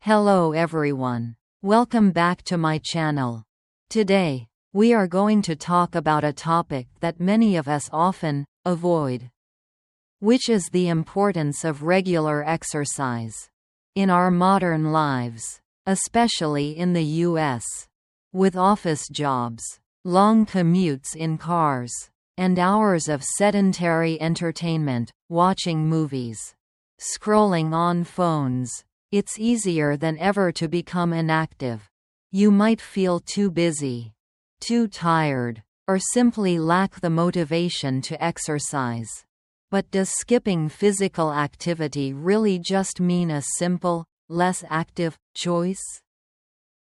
Hello everyone. Welcome back to my channel. Today, we are going to talk about a topic that many of us often avoid, which is the importance of regular exercise in our modern lives, especially in the US. With office jobs, long commutes in cars, and hours of sedentary entertainment, watching movies, scrolling on phones, it's easier than ever to become inactive. You might feel too busy, too tired, or simply lack the motivation to exercise. But does skipping physical activity really just mean a simple, less active choice?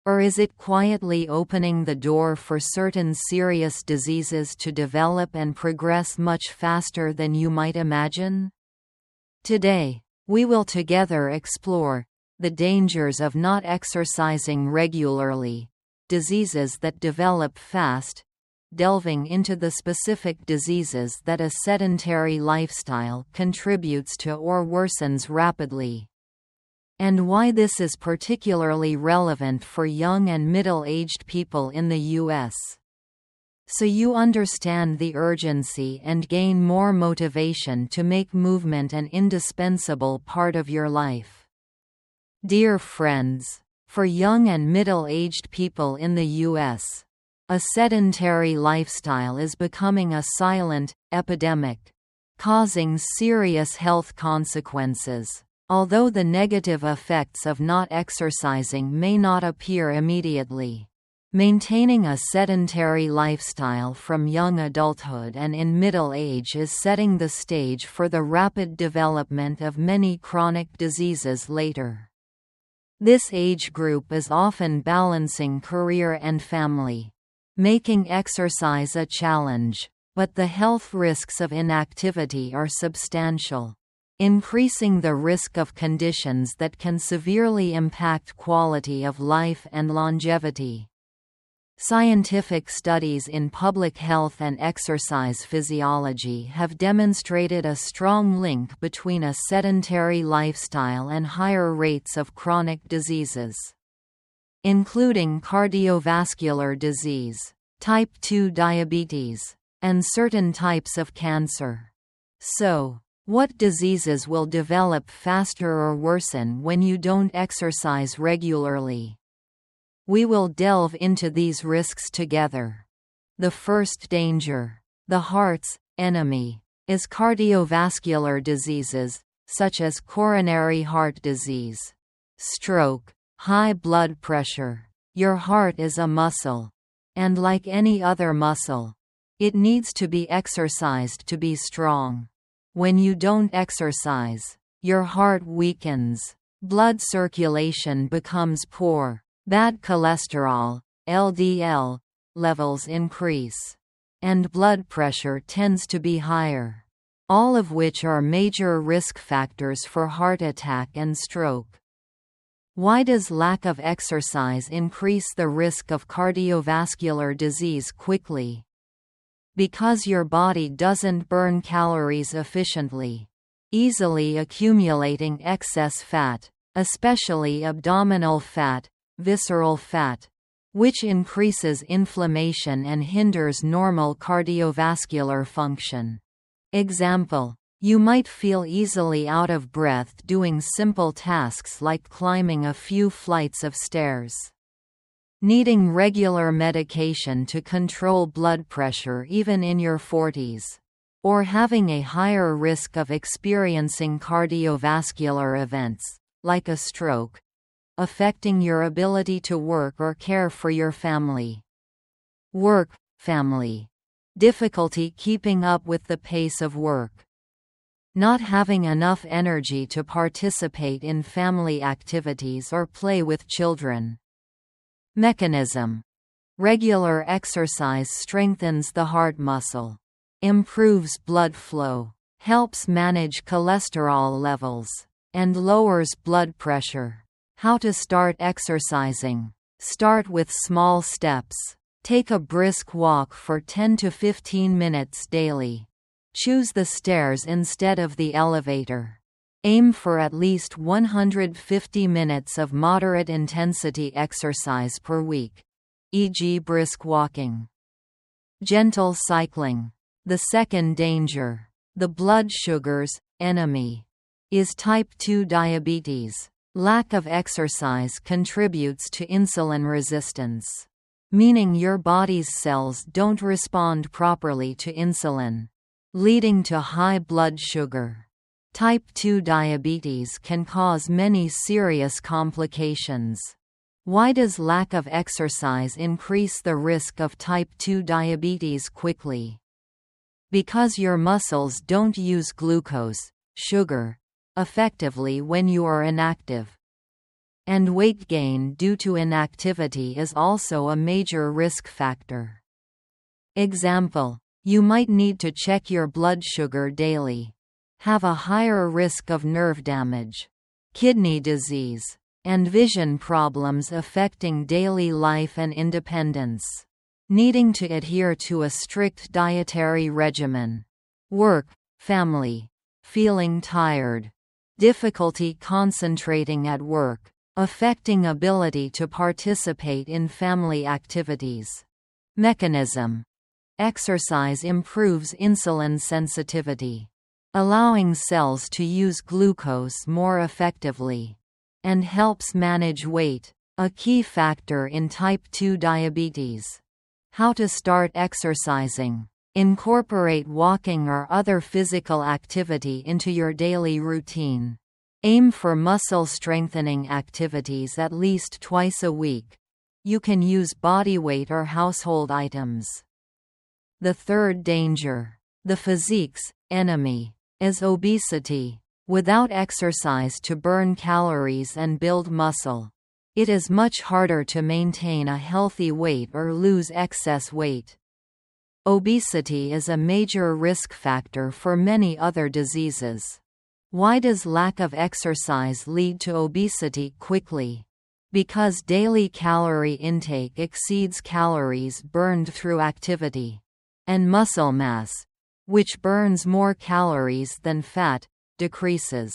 Or is it quietly opening the door for certain serious diseases to develop and progress much faster than you might imagine? Today, we will together explore the dangers of not exercising regularly, diseases that develop fast, delving into the specific diseases that a sedentary lifestyle contributes to or worsens rapidly, and why this is particularly relevant for young and middle-aged people in the US. So you understand the urgency and gain more motivation to make movement an indispensable part of your life. Dear friends, for young and middle-aged people in the US, a sedentary lifestyle is becoming a silent epidemic, causing serious health consequences. Although the negative effects of not exercising may not appear immediately, maintaining a sedentary lifestyle from young adulthood and in middle age is setting the stage for the rapid development of many chronic diseases later. This age group is often balancing career and family, making exercise a challenge, but the health risks of inactivity are substantial, increasing the risk of conditions that can severely impact quality of life and longevity. Scientific studies in public health and exercise physiology have demonstrated a strong link between a sedentary lifestyle and higher rates of chronic diseases, including cardiovascular disease, type 2 diabetes, and certain types of cancer. So, what diseases will develop faster or worsen when you don't exercise regularly? We will delve into these risks together. The first danger, the heart's enemy, is cardiovascular diseases, such as coronary heart disease, stroke, high blood pressure. Your heart is a muscle, and like any other muscle, it needs to be exercised to be strong. When you don't exercise, your heart weakens, blood circulation becomes poor, bad cholesterol, LDL, levels increase, and blood pressure tends to be higher, all of which are major risk factors for heart attack and stroke. Why does lack of exercise increase the risk of cardiovascular disease quickly? Because your body doesn't burn calories efficiently, easily accumulating excess fat, especially abdominal fat, visceral fat, which increases inflammation and hinders normal cardiovascular function. Example: you might feel easily out of breath doing simple tasks like climbing a few flights of stairs, needing regular medication to control blood pressure even in your 40s, or having a higher risk of experiencing cardiovascular events, like a stroke, affecting your ability to work or care for your family. Work, family. Difficulty keeping up with the pace of work. Not having enough energy to participate in family activities or play with children. Mechanism. Regular exercise strengthens the heart muscle, improves blood flow, helps manage cholesterol levels, and lowers blood pressure. How to start exercising. Start with small steps. Take a brisk walk for 10 to 15 minutes daily. Choose the stairs instead of the elevator. Aim for at least 150 minutes of moderate intensity exercise per week, e.g. brisk walking. Gentle cycling. The second danger, the blood sugar's enemy, is type 2 diabetes. Lack of exercise contributes to insulin resistance, meaning your body's cells don't respond properly to insulin, leading to high blood sugar. Type 2 diabetes can cause many serious complications. Why does lack of exercise increase the risk of type 2 diabetes quickly? Because your muscles don't use glucose, sugar, effectively when you are inactive. And weight gain due to inactivity is also a major risk factor. Example: you might need to check your blood sugar daily, have a higher risk of nerve damage, kidney disease, and vision problems affecting daily life and independence. Needing to adhere to a strict dietary regimen. Work, family, feeling tired, difficulty concentrating at work, affecting ability to participate in family activities. Mechanism: exercise improves insulin sensitivity, allowing cells to use glucose more effectively, and helps manage weight, a key factor in type 2 diabetes. How to start exercising. Incorporate walking or other physical activity into your daily routine. Aim for muscle strengthening activities at least twice a week. You can use bodyweight or household items. The third danger, the physique's enemy, is obesity. Without exercise to burn calories and build muscle, it is much harder to maintain a healthy weight or lose excess weight. Obesity is a major risk factor for many other diseases. Why does lack of exercise lead to obesity quickly? Because daily calorie intake exceeds calories burned through activity. And muscle mass, which burns more calories than fat, decreases.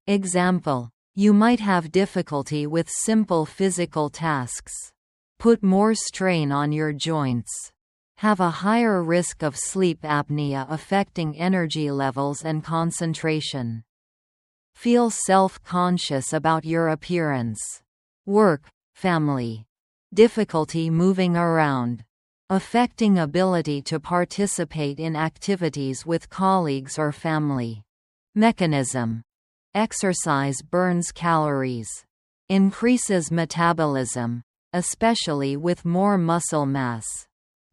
Example: you might have difficulty with simple physical tasks. Put more strain on your joints. Have a higher risk of sleep apnea affecting energy levels and concentration. Feel self-conscious about your appearance. Work, family. Difficulty moving around, affecting ability to participate in activities with colleagues or family. Mechanism: exercise burns calories, increases metabolism, especially with more muscle mass,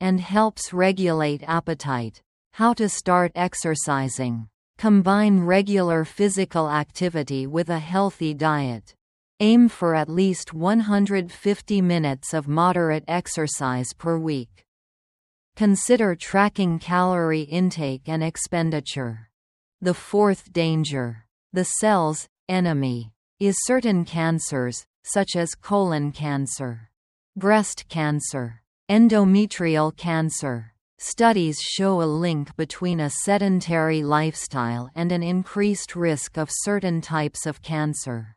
and helps regulate appetite. How to start exercising. Combine regular physical activity with a healthy diet. Aim for at least 150 minutes of moderate exercise per week. Consider tracking calorie intake and expenditure. The fourth danger, the cell's enemy, is certain cancers, such as colon cancer, breast cancer, endometrial cancer. Studies show a link between a sedentary lifestyle and an increased risk of certain types of cancer.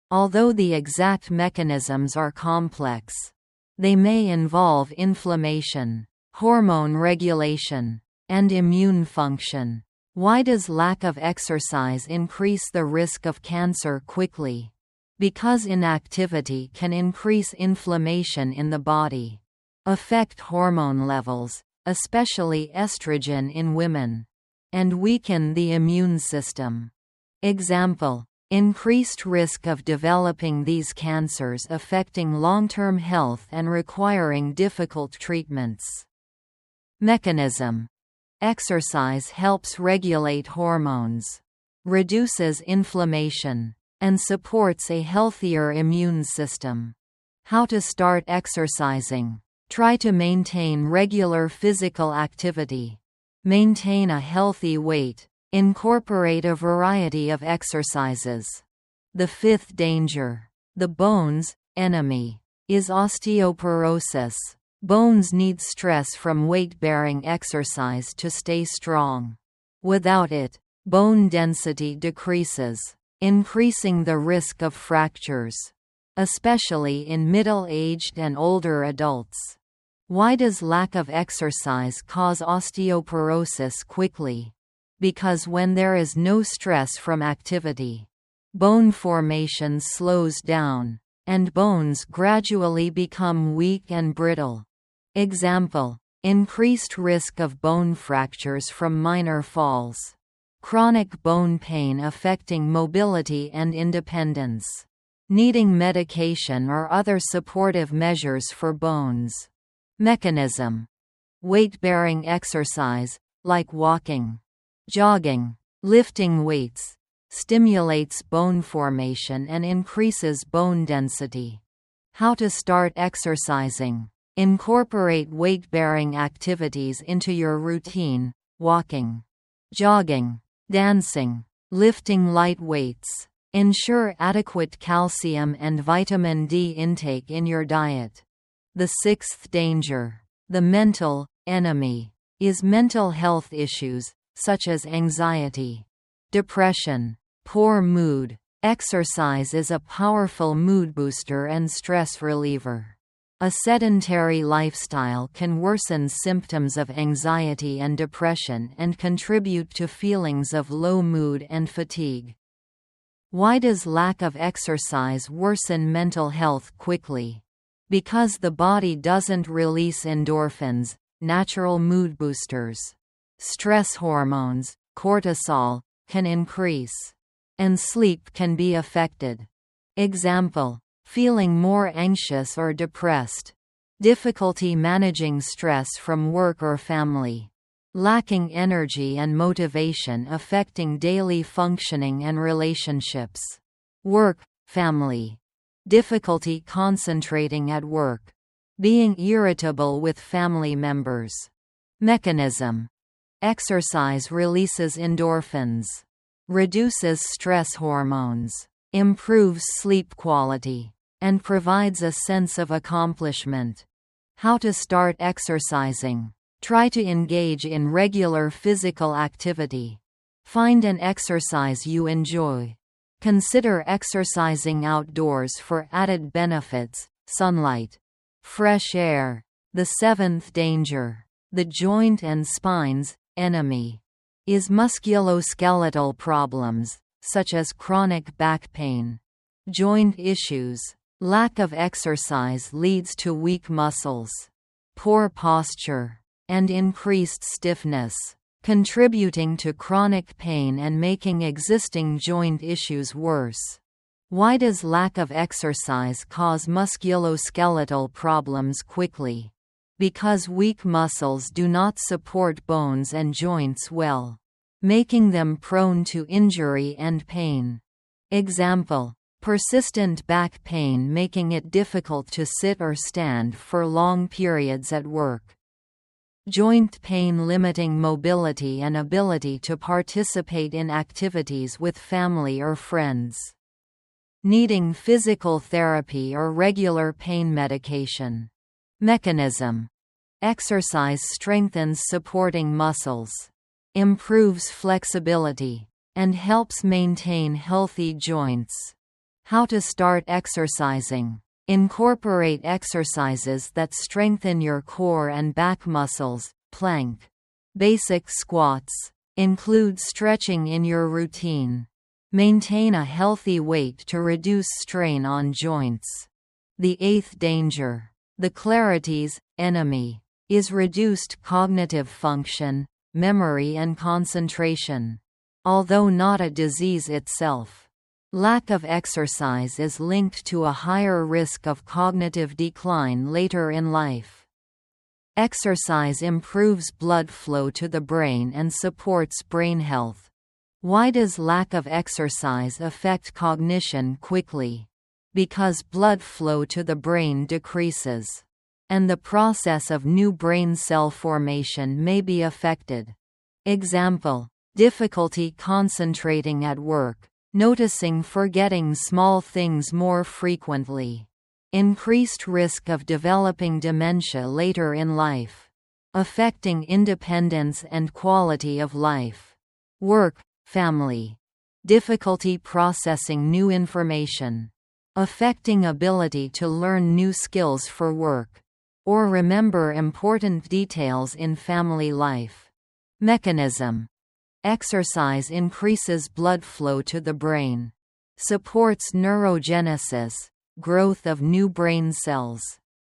Although the exact mechanisms are complex, they may involve inflammation, hormone regulation, and immune function. Why does lack of exercise increase the risk of cancer quickly? Because inactivity can increase inflammation in the body, affect hormone levels, especially estrogen in women, and weaken the immune system. Example: increased risk of developing these cancers affecting long-term health and requiring difficult treatments. Mechanism: exercise helps regulate hormones, reduces inflammation, and supports a healthier immune system. How to start exercising. Try to maintain regular physical activity. Maintain a healthy weight. Incorporate a variety of exercises. The fifth danger, the bone's enemy, is osteoporosis. Bones need stress from weight-bearing exercise to stay strong. Without it, Bone density decreases, increasing the risk of fractures, especially in middle-aged and older adults. Why does lack of exercise cause osteoporosis quickly? Because when there is no stress from activity, bone formation slows down, and bones gradually become weak and brittle. Example: increased risk of bone fractures from minor falls. Chronic bone pain affecting mobility and independence. Needing medication or other supportive measures for bones. Mechanism: weight-bearing exercise, like walking, jogging, lifting weights, stimulates bone formation and increases bone density. How to start exercising. Incorporate weight-bearing activities into your routine: walking, jogging, dancing, lifting light weights. Ensure adequate calcium and vitamin D intake in your diet. The sixth danger, the mental enemy, is mental health issues, such as anxiety, depression, poor mood. Exercise is a powerful mood booster and stress reliever. A sedentary lifestyle can worsen symptoms of anxiety and depression and contribute to feelings of low mood and fatigue. Why does lack of exercise worsen mental health quickly? Because the body doesn't release endorphins, natural mood boosters. Stress hormones, cortisol, can increase, and sleep can be affected. Example: feeling more anxious or depressed. Difficulty managing stress from work or family. Lacking energy and motivation affecting daily functioning and relationships. Work, family. Difficulty concentrating at work. Being irritable with family members. Mechanism: exercise releases endorphins, reduces stress hormones, improves sleep quality, and provides a sense of accomplishment. How to start exercising. Try to engage in regular physical activity. Find an exercise you enjoy. Consider exercising outdoors for added benefits: sunlight, fresh air. The seventh danger, the joint and spine's enemy, is musculoskeletal problems, such as chronic back pain. Joint issues. Lack of exercise leads to weak muscles, poor posture, and increased stiffness, contributing to chronic pain and making existing joint issues worse. Why does lack of exercise cause musculoskeletal problems quickly? Because weak muscles do not support bones and joints well, making them prone to injury and pain. Example: persistent back pain making it difficult to sit or stand for long periods at work. Joint pain limiting mobility and ability to participate in activities with family or friends. Needing physical therapy or regular pain medication. Mechanism: exercise strengthens supporting muscles, improves flexibility, and helps maintain healthy joints. How to start exercising. Incorporate exercises that strengthen your core and back muscles. Plank. Basic squats. Include stretching in your routine. Maintain a healthy weight to reduce strain on joints. The eighth danger, the clarity's enemy, is reduced cognitive function, memory and concentration. Although not a disease itself, lack of exercise is linked to a higher risk of cognitive decline later in life. Exercise improves blood flow to the brain and supports brain health. Why does lack of exercise affect cognition quickly? Because blood flow to the brain decreases, and the process of new brain cell formation may be affected. Example: difficulty concentrating at work, noticing forgetting small things more frequently. Increased risk of developing dementia later in life, affecting independence and quality of life. Work, family. Difficulty processing new information. Affecting ability to learn new skills for work. Or remember important details in family life. Mechanism. Exercise increases blood flow to the brain. Supports neurogenesis, growth of new brain cells.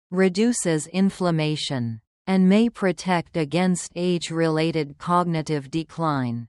Reduces inflammation. And may protect against age-related cognitive decline.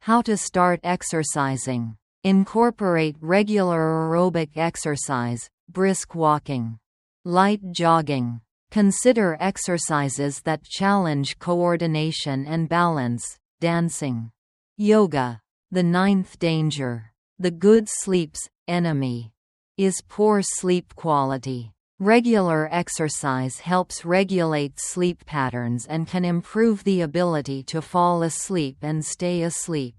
How to start exercising. Incorporate regular aerobic exercise, brisk walking. Light jogging. Consider exercises that challenge coordination and balance, dancing. Yoga. The ninth danger. The good sleep's enemy is poor sleep quality. Regular exercise helps regulate sleep patterns and can improve the ability to fall asleep and stay asleep.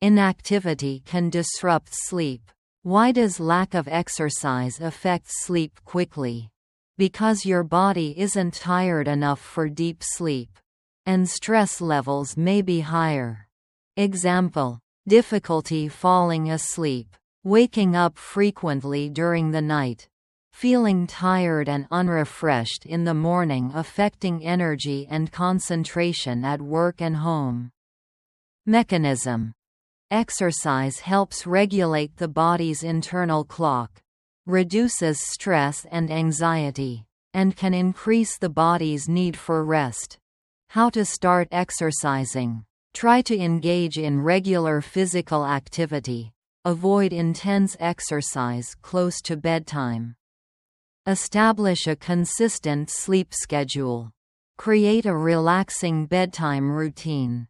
Inactivity can disrupt sleep. Why does lack of exercise affect sleep quickly? Because your body isn't tired enough for deep sleep. And stress levels may be higher. Example: difficulty falling asleep, waking up frequently during the night, feeling tired and unrefreshed in the morning, affecting energy and concentration at work and home. Mechanism. Exercise helps regulate the body's internal clock, reduces stress and anxiety, and can increase the body's need for rest. How to start exercising. Try to engage in regular physical activity. Avoid intense exercise close to bedtime. Establish a consistent sleep schedule. Create a relaxing bedtime routine.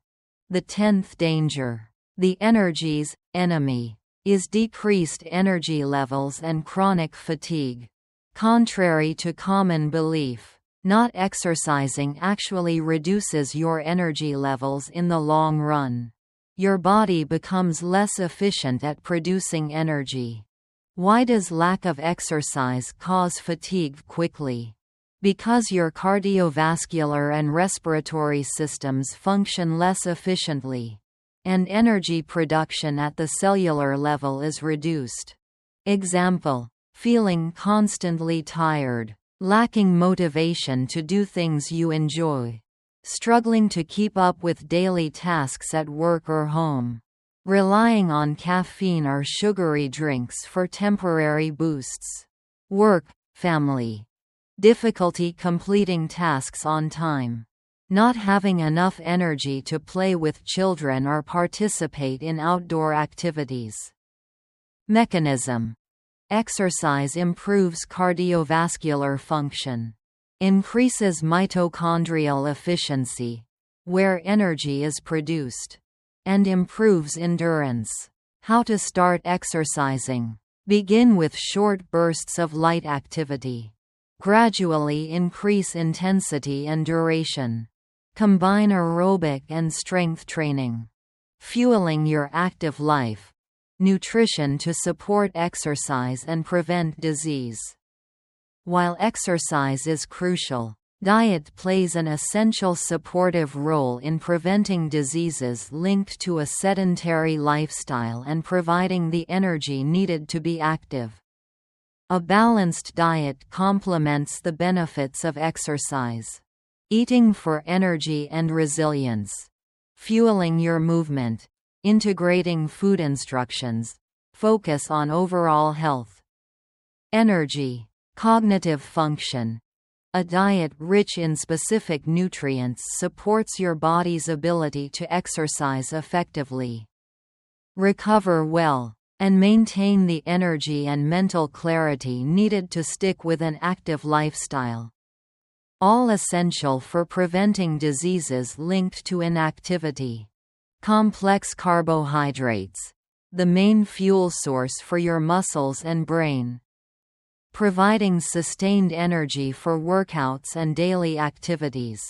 The 10th danger. The energy's enemy is decreased energy levels and chronic fatigue. Contrary to common belief, not exercising actually reduces your energy levels in the long run. Your body becomes less efficient at producing energy. Why does lack of exercise cause fatigue quickly? Because your cardiovascular and respiratory systems function less efficiently, and energy production at the cellular level is reduced. Example: feeling constantly tired, lacking motivation to do things you enjoy, struggling to keep up with daily tasks at work or home, relying on caffeine or sugary drinks for temporary boosts. Work, family. Difficulty completing tasks on time. Not having enough energy to play with children or participate in outdoor activities. Mechanism. Exercise improves cardiovascular function, increases mitochondrial efficiency, where energy is produced, and improves endurance. How to start exercising. Begin with short bursts of light activity. Gradually increase intensity and duration. Combine aerobic and strength training. Fueling your active life. Nutrition to support exercise and prevent disease. While exercise is crucial, diet plays an essential supportive role in preventing diseases linked to a sedentary lifestyle and providing the energy needed to be active. A balanced diet complements the benefits of exercise. Eating for energy and resilience. Fueling your movement. Integrating food instructions. Focus on overall health. Energy. Cognitive function. A diet rich in specific nutrients supports your body's ability to exercise effectively. Recover well, and maintain the energy and mental clarity needed to stick with an active lifestyle. All essential for preventing diseases linked to inactivity. Complex carbohydrates. The main fuel source for your muscles and brain. Providing sustained energy for workouts and daily activities.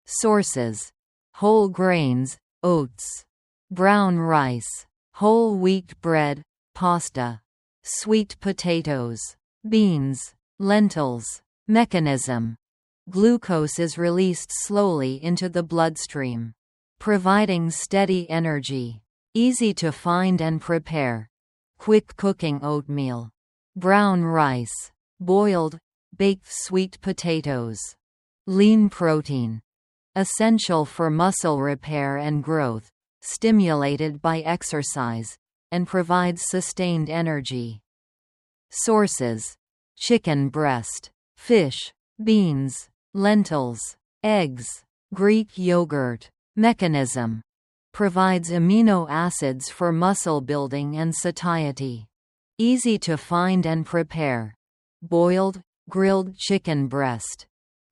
Sources: whole grains, oats, brown rice, whole wheat bread, pasta, sweet potatoes, beans, lentils. Mechanism: glucose is released slowly into the bloodstream, providing steady energy. Easy to find and prepare. Quick cooking oatmeal. Brown rice. Boiled, baked sweet potatoes. Lean protein. Essential for muscle repair and growth, stimulated by exercise, and provides sustained energy. Sources: chicken breast, fish, beans, lentils, eggs, Greek yogurt. Mechanism: provides amino acids for muscle building and satiety. Easy to find and prepare. Boiled, grilled chicken breast.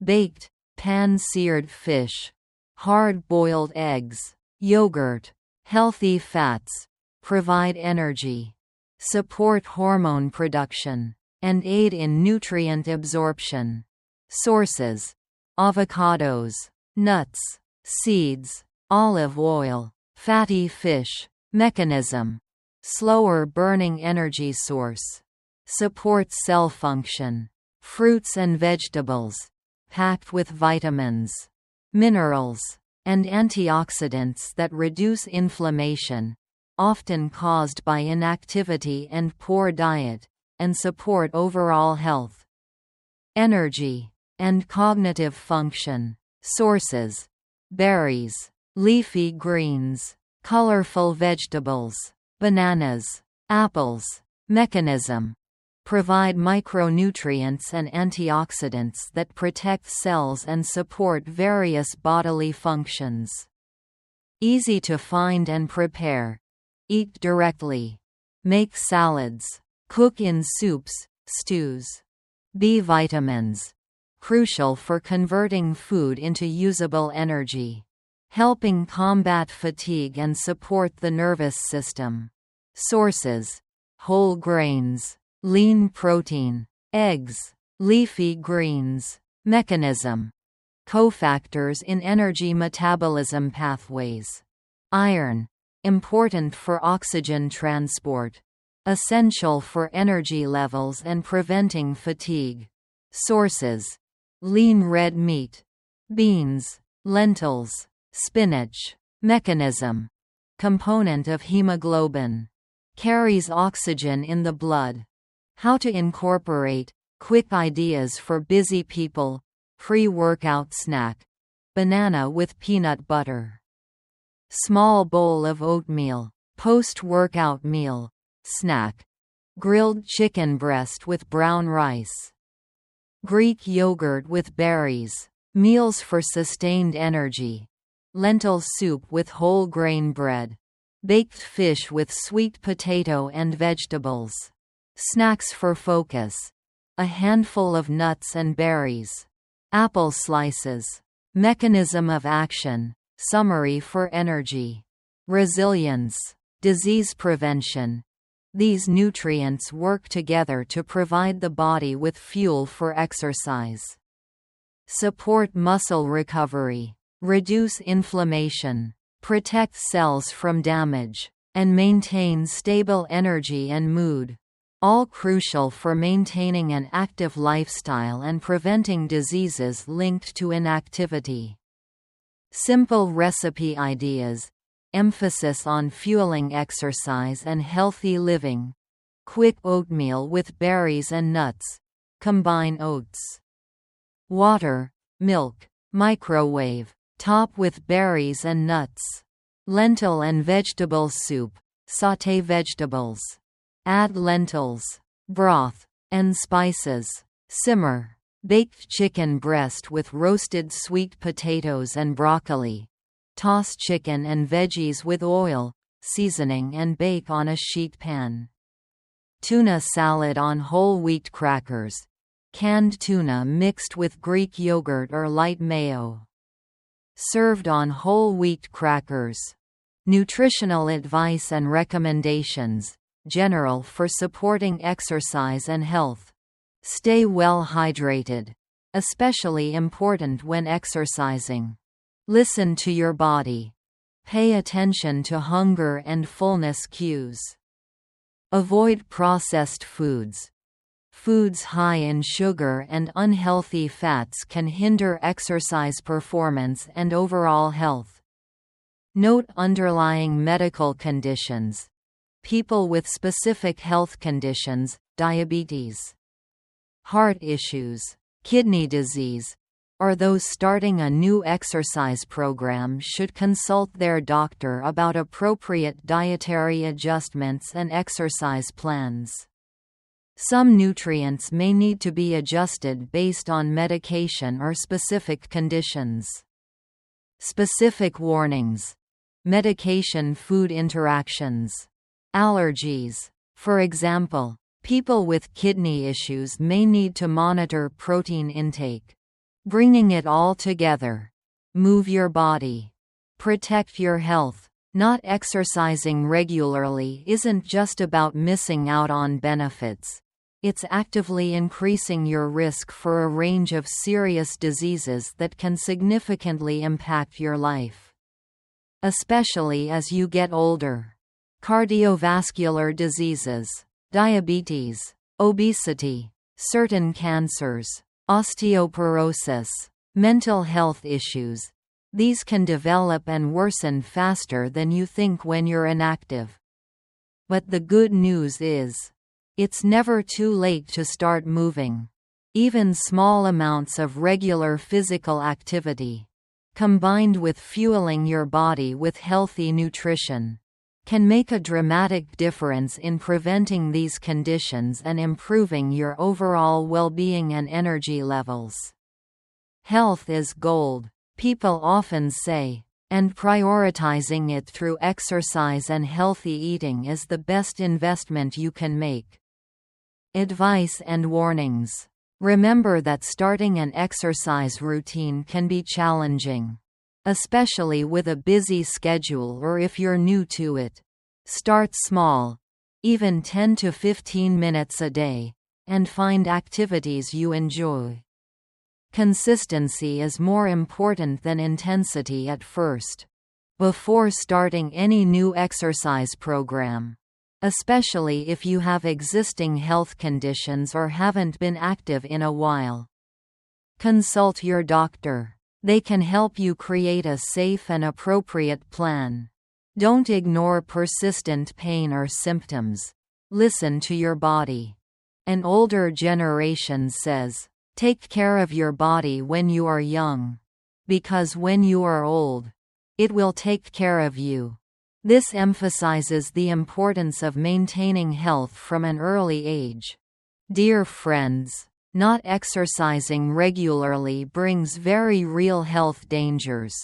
Baked, pan-seared fish. Hard-boiled eggs. Yogurt. Healthy fats. Provide energy. Support hormone production. And aid in nutrient absorption. Sources: avocados, nuts, seeds, olive oil, fatty fish. Mechanism: slower burning energy source. Supports cell function. Fruits and vegetables. Packed with vitamins, minerals, and antioxidants that reduce inflammation, often caused by inactivity and poor diet, and support overall health, energy, and cognitive function. Sources: berries, leafy greens, colorful vegetables, bananas, apples. Mechanism: provide micronutrients and antioxidants that protect cells and support various bodily functions. Easy to find and prepare. Eat directly. Make salads. Cook in soups, stews. B vitamins. Crucial for converting food into usable energy. Helping combat fatigue and support the nervous system. Sources: whole grains, lean protein, eggs, leafy greens. Mechanism: cofactors in energy metabolism pathways. Iron, important for oxygen transport. Essential for energy levels and preventing fatigue. Sources: lean red meat, beans, lentils, spinach. Mechanism: component of hemoglobin. Carries oxygen in the blood. How to incorporate. Quick ideas for busy people. Pre-workout snack. Banana with peanut butter. Small bowl of oatmeal. Post-workout meal. Snack. Grilled chicken breast with brown rice. Greek yogurt with berries. Meals for sustained energy. Lentil soup with whole grain bread. Baked fish with sweet potato and vegetables. Snacks for focus. A handful of nuts and berries. Apple slices. Mechanism of action. Summary for energy. Resilience. Disease prevention. These nutrients work together to provide the body with fuel for exercise. Support muscle recovery. Reduce inflammation. Protect cells from damage. And maintain stable energy and mood. All crucial for maintaining an active lifestyle and preventing diseases linked to inactivity. Simple recipe ideas. Emphasis on fueling exercise and healthy living. Quick oatmeal with berries and nuts. Combine oats, water, milk, microwave. Top with berries and nuts. Lentil and vegetable soup. Sauté vegetables. Add lentils, broth, and spices. Simmer. Baked chicken breast with roasted sweet potatoes and broccoli. Toss chicken and veggies with oil, seasoning and bake on a sheet pan. Tuna salad on whole wheat crackers. Canned tuna mixed with Greek yogurt or light mayo. Served on whole wheat crackers. Nutritional advice and recommendations. General for supporting exercise and health. Stay well hydrated. Especially important when exercising. Listen to your body. Pay attention to hunger and fullness cues. Avoid processed foods. Foods high in sugar and unhealthy fats can hinder exercise performance and overall health. Note underlying medical conditions. People with specific health conditions, diabetes, heart issues, kidney disease, or those starting a new exercise program should consult their doctor about appropriate dietary adjustments and exercise plans. Some nutrients may need to be adjusted based on medication or specific conditions. Specific warnings. Medication-food interactions. Allergies. For example, people with kidney issues may need to monitor protein intake. Bringing it all together. Move your body. Protect your health. Not exercising regularly isn't just about missing out on benefits. It's actively increasing your risk for a range of serious diseases that can significantly impact your life, especially as you get older. Cardiovascular diseases, diabetes, obesity, certain cancers, osteoporosis, mental health issues. These can develop and worsen faster than you think when you're inactive. But the good news is, it's never too late to start moving. Even small amounts of regular physical activity, combined with fueling your body with healthy nutrition, can make a dramatic difference in preventing these conditions and improving your overall well-being and energy levels. Health is gold, people often say, and prioritizing it through exercise and healthy eating is the best investment you can make. Advice and warnings. Remember that starting an exercise routine can be challenging, especially with a busy schedule or if you're new to it. Start small, even 10 to 15 minutes a day, and find activities you enjoy. Consistency is more important than intensity at first. Before starting any new exercise program, especially if you have existing health conditions or haven't been active in a while, consult your doctor. They can help you create a safe and appropriate plan. Don't ignore persistent pain or symptoms. Listen to your body. An older generation says, "Take care of your body when you are young, because when you are old, it will take care of you." This emphasizes the importance of maintaining health from an early age. Dear friends, not exercising regularly brings very real health dangers.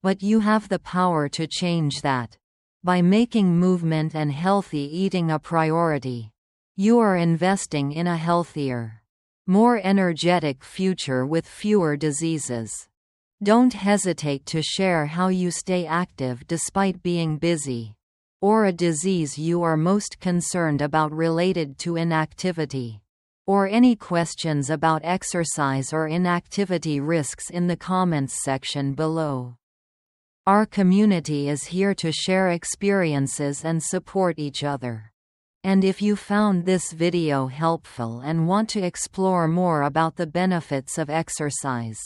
But you have the power to change that. By making movement and healthy eating a priority, you are investing in a healthier, more energetic future with fewer diseases. Don't hesitate to share how you stay active despite being busy, or a disease you are most concerned about related to inactivity, or any questions about exercise or inactivity risks in the comments section below. Our community is here to share experiences and support each other. And if you found this video helpful and want to explore more about the benefits of exercise,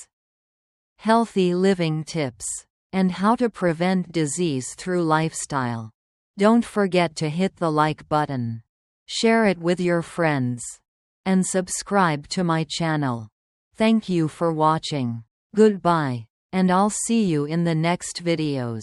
healthy living tips, and how to prevent disease through lifestyle, don't forget to hit the like button, share it with your friends, and subscribe to my channel. Thank you for watching. Goodbye, and I'll see you in the next videos.